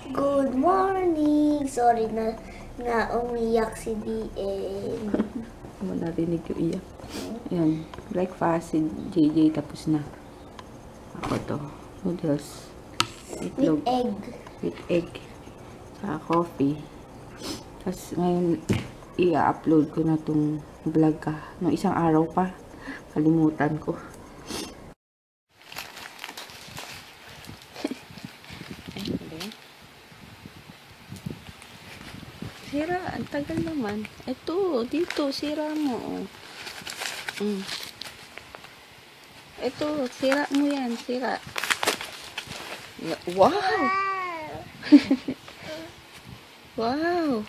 Good morning! Sorry na umiyak si DM. Mo narinig yung iyak. Ayan, breakfast si JJ tapos na. Ako to, noodles. Itlog. With egg. With egg. Saka coffee. Tapos ngayon, i-upload ko na tong vlog ka. Nung isang araw pa, kalimutan ko. Sira, ang tagal naman. Ito, dito, sira mo. Ito, sira mo yan, sira. Wow! Wow!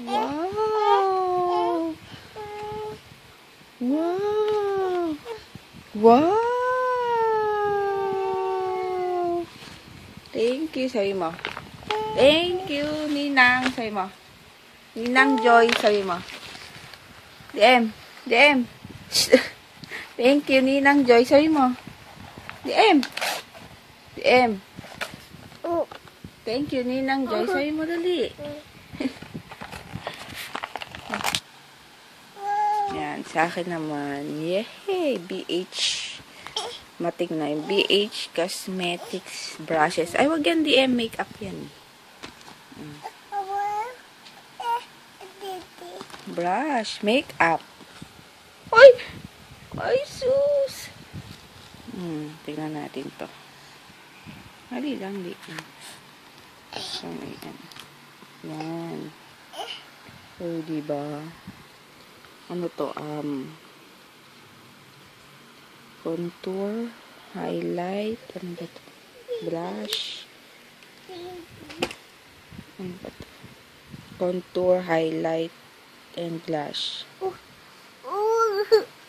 Wow! Wow! Wow! Thank you, sabi mo. Thank you, Ninang, sabi mo. Ninang Joy, sabi mo. DM. Thank you, Ninang Joy, sabi mo. DM. Thank you, Ninang Joy, sabi mo dali. Yan, sa akin naman. Yay! BH. Mating na yung BH Cosmetics brushes. Ay, wag yan DM. Makeup yan. Brush. Makeup. Ay! Ay, sus! Tingnan natin to. Hali lang, di. So, ayan. Yan. So, diba? Ano to? Contour, highlight, ano ba to? Blush. Ano ba to? Contour, highlight, and blush.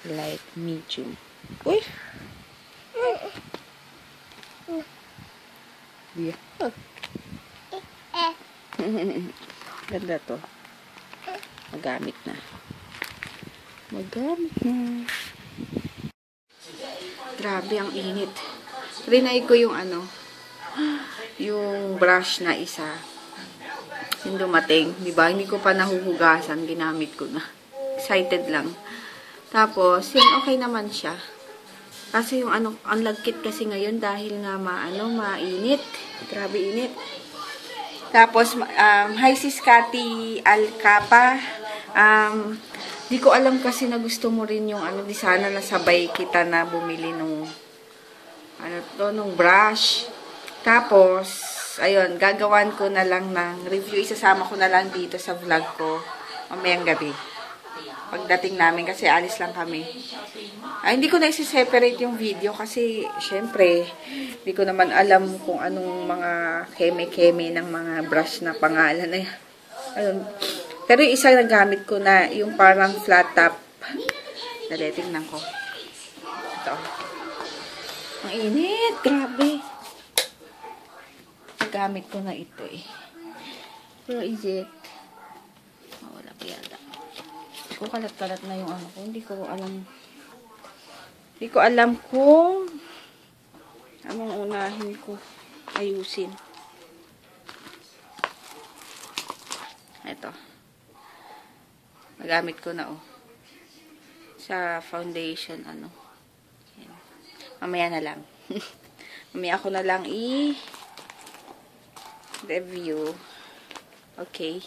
Light, medium. Uy! Yeah. Ganda to. Magamit na. Grabe, ang init. Rinay ko yung yung brush na isa. Yung dumating. Diba? Hindi ko pa nahuhugasan. Ginamit ko na. Excited lang. Tapos, yun, okay naman siya. Kasi yung ang lagkit kasi ngayon dahil nga mainit. Grabe init. Tapos, hi sis Cathy Alcapa. Di ko alam kasi na gusto mo rin yung di sana nasabay kita na bumili nung nung brush. Tapos, ayun, gagawan ko na lang ng review. Isasama ko na lang dito sa vlog ko mamayang gabi. Pagdating namin kasi alis lang kami. Hindi ko na isi-separate yung video kasi syempre, hindi ko naman alam kung anong mga keme-keme ng mga brush na pangalan na yan. Ayun. Pero yung isa na gamit ko na yung parang flat top. Dali, tingnan ko. Ito. Ang init. Grabe. Nagamit ko na ito eh. Where is it? Oh, wala pa yata. Kung kalat-kalat na yung ko. Hindi ko alam kung anong unahin ko ayusin. Ito. Nagamit ko na sa foundation Ayan. Mamaya na lang. Mamaya ako na lang review. Okay.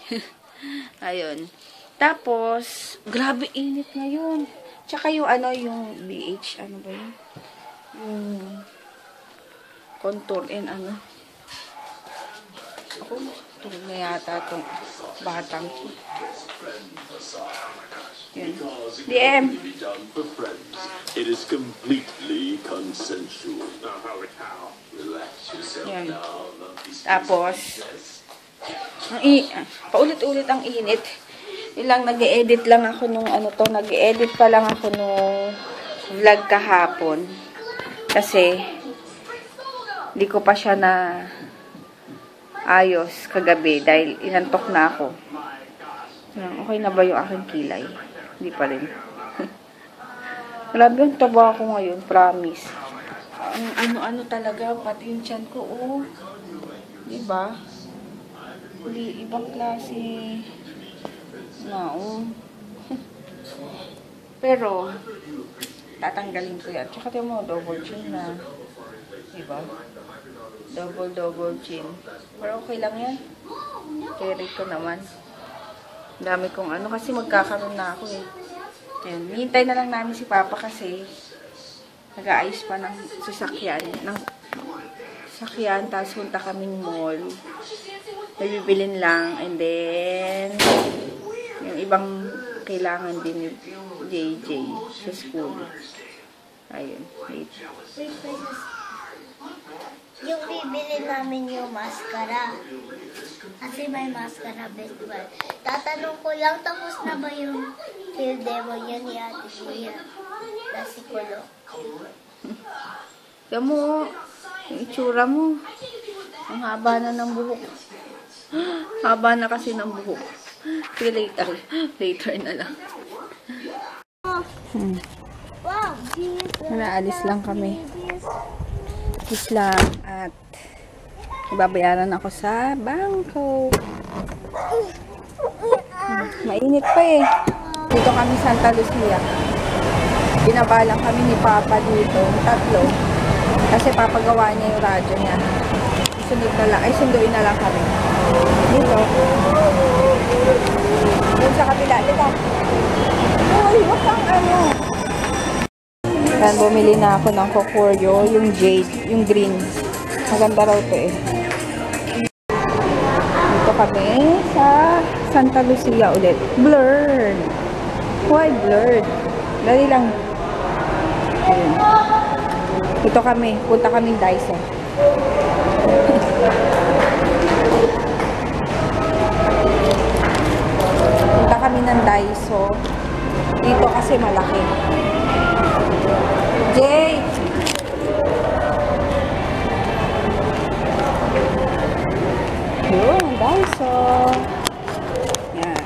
Ayun. Tapos, grabe init ngayon. Tsaka yung yung BH, ba yun? Yung contour and Ako, tulog na yata itong batang ko. Yun. DM. It is completely consensual. Relax yourself now. Tapos, paulit-ulit ang init. Ilang nag-e-edit lang ako nung nag-e-edit pa lang ako nung vlog kahapon. Kasi, hindi ko pa siya na ayos kagabi dahil inantok na ako. Okay na ba yung aking kilay? Hindi pa rin. Grabe yung taba ko ngayon, promise. Ang ano-ano talaga, pati yung tiyan ko, Diba? Hindi, ibang klase. Pero, tatanggalin ko yan. Tsaka tiyan mo, double chin na. Diba? Double chin. Pero okay lang yan. Carry ko naman. Dami kong ano, kasi magkakaroon na ako eh. Ayan, hintay na lang namin si Papa kasi nag-aayos pa ng sasakyan. Tapos punta kaming mall. Nabibilin lang. And then, yung ibang kailangan din ni JJ sa school. Ayun. Wait. Yung bibili namin yung maskara. Kasi may maskara festival. Tatanong ko lang, tapos na ba yung field demo yun ni Ate Gia? Na psikolog. Tiyan mo, yung itsura mo. Ang haba na ng buhok. Haba na kasi ng buhok. Sige, later na lang. Wow! Naalis lang kami. Islam at ibabayaran ako sa bangko. Mainit pa eh. Dito kami Santa Lucia. Binabalang kami ni Papa dito, tatlo. Kasi papagawa niya yung radyo niya. Sunduin na lang kami. Dito. Doon sa kabila. Dito. Uy, wag kang ano. Yan, bumili na ako ng Kokoryo, yung jade, yung green. Maganda raw ito eh. Dito kami sa Santa Lucia ulit. Blurred. Why blurred? Dali lang. Ayun. Dito kami. Punta kaming Dyson. Punta kami ng Dyson. Dito kasi malaki. Jay! Yun, Dyson. Yan.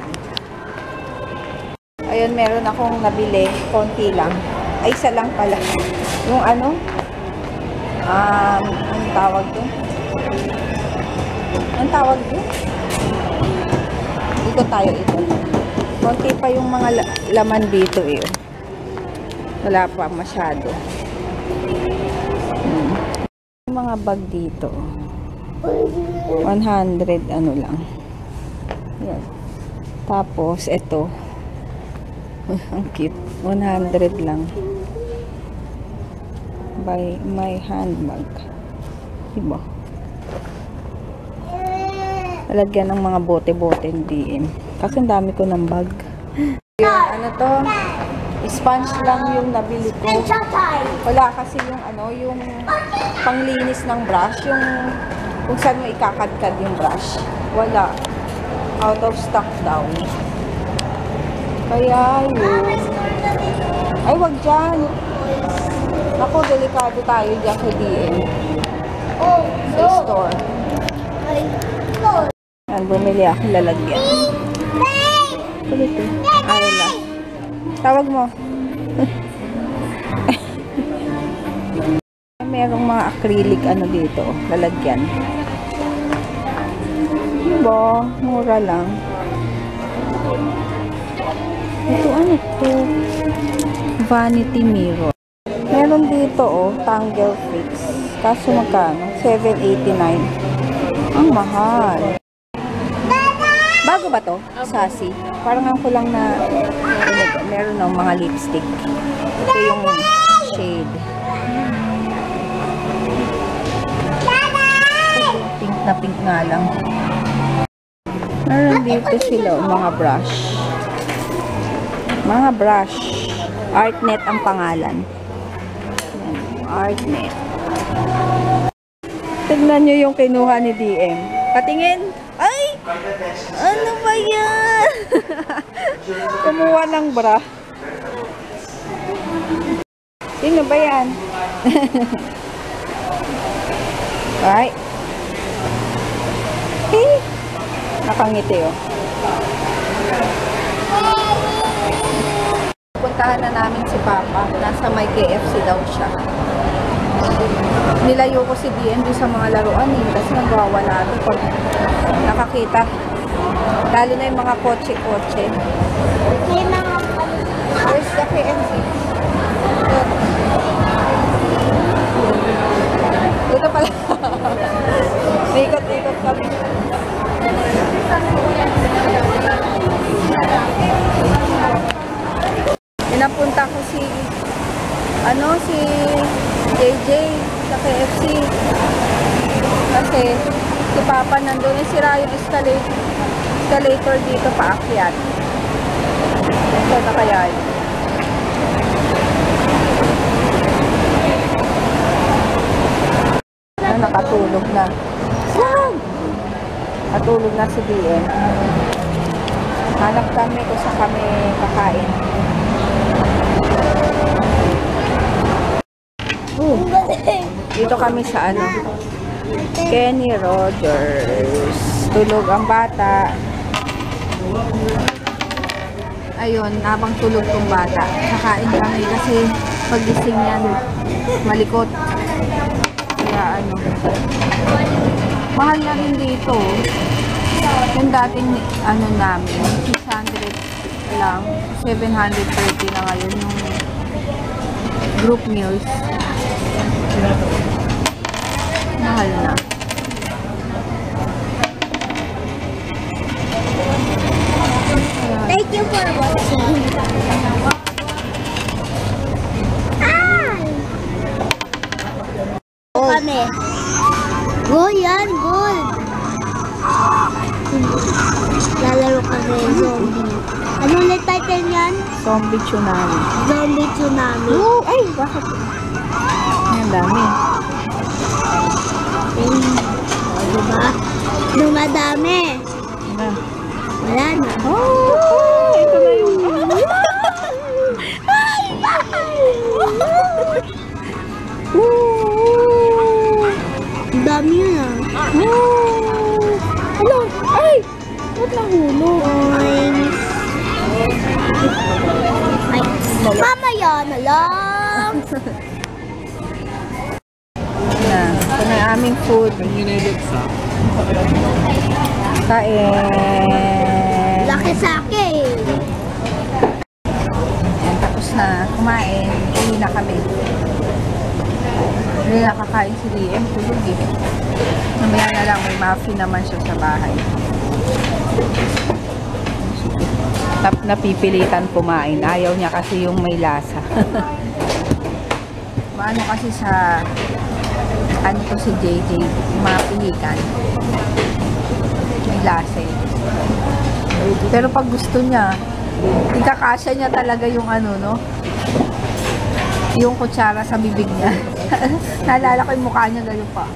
Ayun, meron akong nabili. Konti lang. Ay, isa lang pala. Yung ano? Anong tawag doon? Anong tawag doon? Dito tayo ito. Konti pa yung mga laman dito eh. Wala pa masyado. Yung mga bag dito. 100 ano lang. Yan. Tapos ito. Ang cute. 100 lang. By my handbag. Diba? Lalagyan ng mga bote-bote ng DM. Kasi ang dami ko ng bag. Yun, ano to? Sponge lang yung nabili ko. Wala kasi yung ano, yung panglinis ng brush, yung kung saan mo ikakadkad yung brush. Wala. Out of stock daw. Kaya yun. Ay, wag dyan. Ako, delikado tayo dyan sa DM. Sa store. Yan, bumili ako lalagyan. Kulit eh. Ayaw na. Tawag mo. Merong mga acrylic ano dito, lalagyan. Diba? Mura lang. Ito ano to? Vanity mirror. Meron dito oh, Tangle Fix. Kaso magkano? $7.89. Ang mahal. Bago ba to? Sassy. Parang ako lang na meron ng mga lipstick. Ito yung shade. Pink na pink nga lang. Meron dito sila mga brush. Mga brush. Artnet ang pangalan. Artnet. Tignan nyo yung kinuha ni DM. Patingin. Ay! Ano ba yan? Kumuha ng bra. Sino ba yan? Ay. Hey. Nakangiti oh. Puntahan na namin si Papa. Nasa may KFC daw siya. Nilayo ko si DN doon sa mga laruan eh, kasi nagwawala ito pag nakakita. Lalo na yung mga kotse-kotse. May mga Where's the KFC? Dito pala. Ikot-ikot kami. Pinapunta ko si JJ sa KFC. Kasi si Papa nandun, sira yung escalator dito paakyat. Ito na kaya yun. Nakatulog na. Nakatulog na si DM. Hanap kami kung saan kami kakain. Dito kami sa Kenny Rogers. Tulog ang bata. Ayun, habang tulog tong bata, kakain kami kasi pagising yan, malikot. Kaya mahal na rin dito. Yung dating namin, 600 lang, 730 na ngayon yung group meals. Mahal na. Thank you for watching. Kami. Go yan, goal. Lalaro kami zombie. Ano ulit title yan? Zombie Tsunami. Zombie Tsunami. Oh, ay, bakit? Ang dami. Diba? Dumadami. Na. Wala na. Oh, ito na yung... Ang dami yun ah. Hello! Ay! Ba't nahulog? Ay, mamaya na lang. Ito na yung aming food. Kain. Laki sa akin. Yan, tapos na kumain. Uwi na kami. Hindi nakakain si DM. Tulog eh. Namaya na lang. May muffin naman siya sa bahay. Napipilitan kumain. Ayaw niya kasi yung may lasa. Maano kasi sa to si JJ, mapihikan. May lasa eh. Pero pag gusto niya, ikakasya niya talaga yung yung kutsara sa bibig niya. Naalala ko yung mukha niya gano'n pa.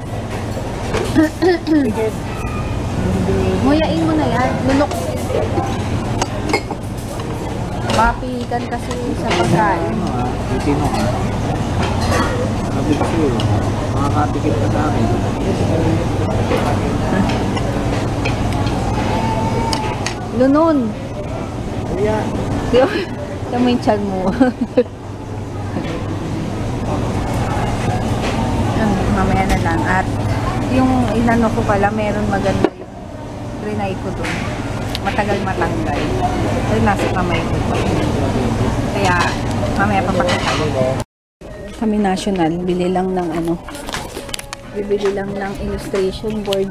Muyain mo na yan. Lunok. Mapihikan kasi sa pagkain. Sino ka? Sabi ko sa'yo, makakatikip ka sa akin. Lunon. Kaya, Ito mo yung tiyan mo. Mamaya na lang. At yung inano ko pala, meron maganda yung trinay ko doon. Matagal matanggal. Pero nasa kamay ko pa. Kaya mamaya papakita ko. Kami national, bili lang ng bibili lang ng illustration board.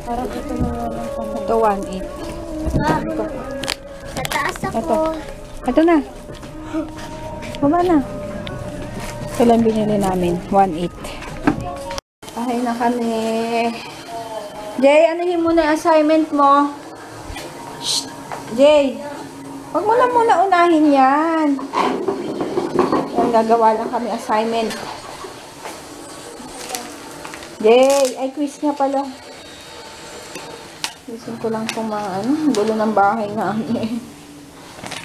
Parang ito na lang. Ito 1.8. Sa taas ako. Ito na. Baba na. Ito lang binili namin. 1.8. Bahay na kami. Jay, anuhin mo na assignment mo. Shh! Jay, huwag mo na muna unahin yan. Yan, gagawa lang kami assignment. Jay, ay quiz nga pala. Quizzin ko lang kung gulo ng bahay namin.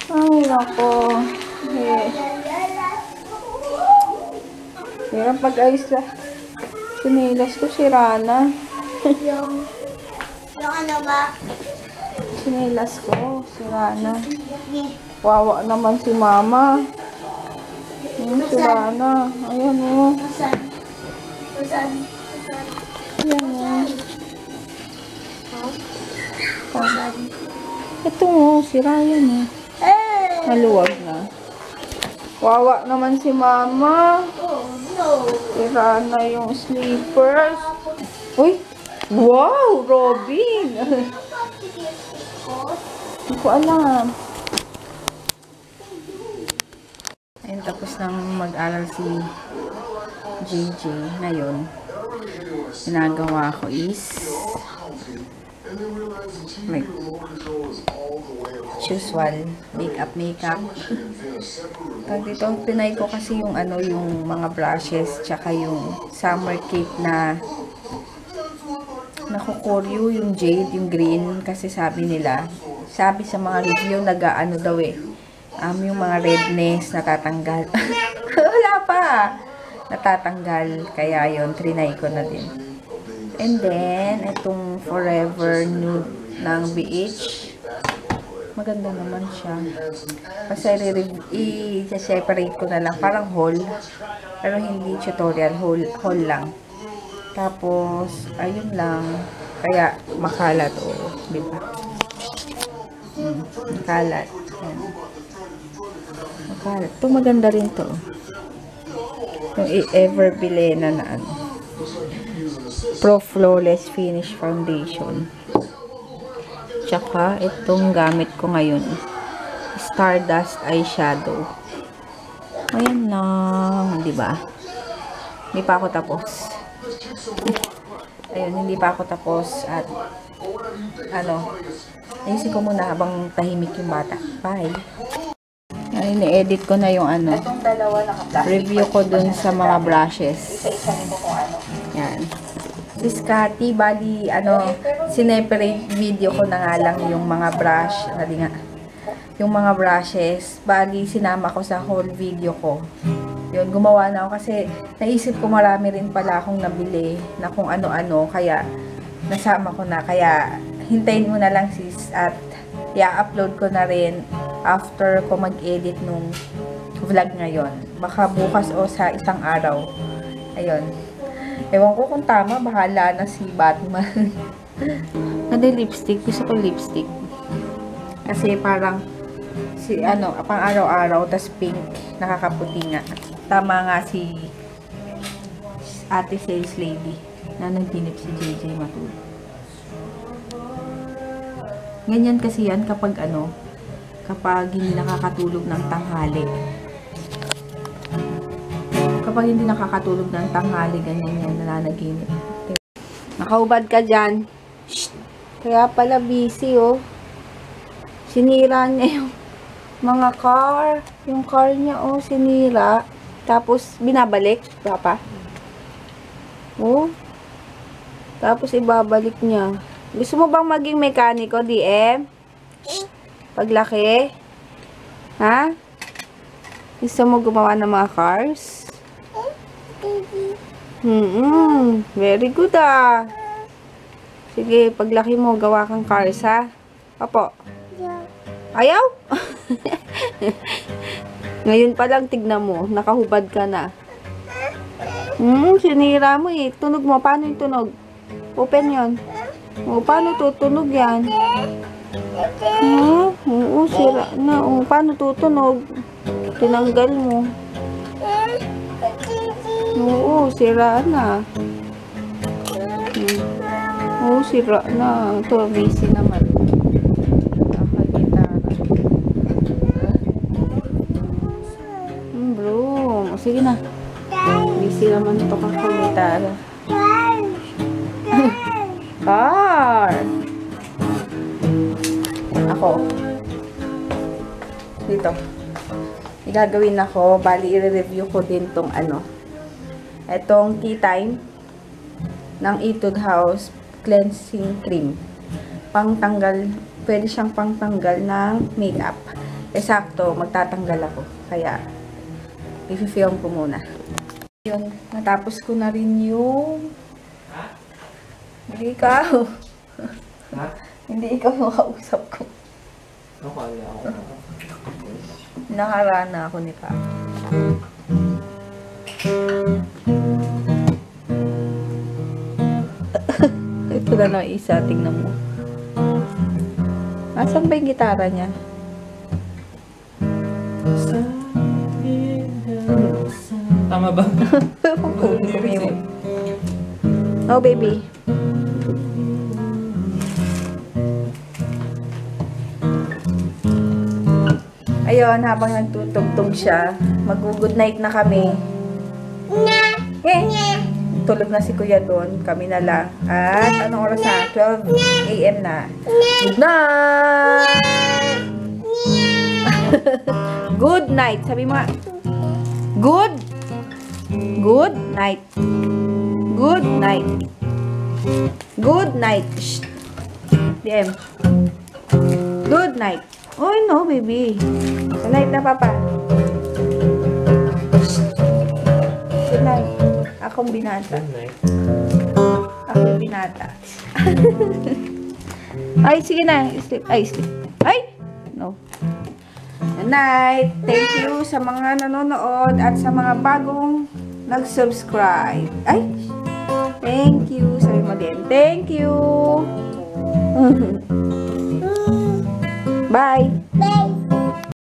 Ay, nako. Hirap pag-ayos na. Sinilas ko si Rana. Yung ano ba? Sinelas ko. Sira na. Wawa naman si mama. Sira na. Ayan o. Saan? Ayan o. Ito o. Sira yan o. Maluwag na. Wawa naman si mama. Oh, no. Sira na yung slippers. Uy! Wow! Robin! Hindi ko alam. Ayun, tapos nang mag-aral si JJ. Ngayon, ginagawa ko is like usual makeup. Pag dito, pinay ko kasi yung ano, yung mga brushes tsaka yung summer cake na nakukuryo, yung jade, yung green, kasi sabi sa mga review, nag-ano daw yung mga redness natatanggal. Wala pa! Natatanggal. Kaya yun, trinay ko na din. And then, itong Forever Nude ng BH. Maganda naman siya. Kasi i-separate ko na lang. Parang haul. Pero hindi tutorial. Haul lang. Tapos, ayun lang. Kaya, makalat. Diba? Makalat. Ayan. Makalat. Ito maganda rin to. Yung Ever Bilena na ano. Pro Flawless Finish Foundation. Tsaka, itong gamit ko ngayon. Stardust Eyeshadow. Ayan lang. Diba? Hindi pa ako tapos. Ayun, hindi pa ako tapos. At, ayusin ko muna habang tahimik yung bata. Bye! Ayun, i-edit ko na yung review ko dun sa mga brushes. Yan. Discati, bali, sineperate video ko na nga lang yung mga brush. Yung mga brushes, bali, sinama ko sa whole video ko. Yun, gumawa na ako kasi naisip ko marami rin pala akong nabili na kung ano-ano, kaya nasama ko na. Kaya, hintayin mo na lang sis at i-upload ko na rin after ko mag-edit nung vlog ngayon. Baka bukas o sa isang araw. Ayun. Ewan ko kung tama, bahala na si Batman. Ano lipstick? Gusto ko lipstick. Kasi parang, pang araw-araw, tas pink, nakakaputi nga. Tama nga si ate sales lady na nagtinip si JJ matulog. Ganyan kasi yan kapag kapag hindi nakakatulog ng tanghali. Kapag hindi nakakatulog ng tanghali, ganyan yan, nananaginip. Nakaubad ka dyan. Shh! Kaya pala busy, oh. Sinira niya yung mga car. Yung car niya, oh, sinira. Tapos, binabalik. Papa. Oh. Tapos, ibabalik niya. Gusto mo bang maging mekaniko, DM? Shh! Paglaki? Ha? Gusto mo gumawa ng mga cars? Very good, ah. Sige, paglaki mo, gawa kang cars, ha? Apo? Ayaw? Ngayon pa lang, tignan mo. Nakahubad ka na. Sinira mo eh. Tunog mo. Paano yung tunog? Open yon. O, paano tutunog yan? Oo, sira na. O, paano tutunog? Tinanggal mo. Oo, sira na. Oo, sira na. Ito, busy naman. Nakagitara. Bro. Sige na. Busy naman ito kakagitara. Car! Ako. Dito. Igagawin ako. Bali, i-review ko din tong etong Tea Time ng Etude House Cleansing Cream. Pangtanggal, pwede siyang pangtanggal ng makeup. Eksakto, magtatanggal ako. Kaya, i-film ko muna. Yun, natapos ko na rin yung... Hindi ikaw. Hindi ikaw yung kausap ko. Akala ako. Nakarana ako ni Papa. Ito na lang isa, tingnan mo. Asan ba yung gitara niya? Tama ba? Oh, baby. Ayun, habang nagtutugtog siya, mag-good night na kami. Tulog na si Kuya doon, kami na lang. At anong oras na? 12 a.m. na. Good night! Good night. Sabi mo nga. Good night. Good night. Good night. Shh. DM. Good night. Oh, no, baby. Good night na, Papa. Shh. Good night. Akong binata. Akong binata. Ay, sige na. Sleep. Ay, sleep. Ay! No. Good night. Thank you sa mga nanonood at sa mga bagong nag-subscribe. Ay! Thank you. Sabi mo din. Thank you. Bye.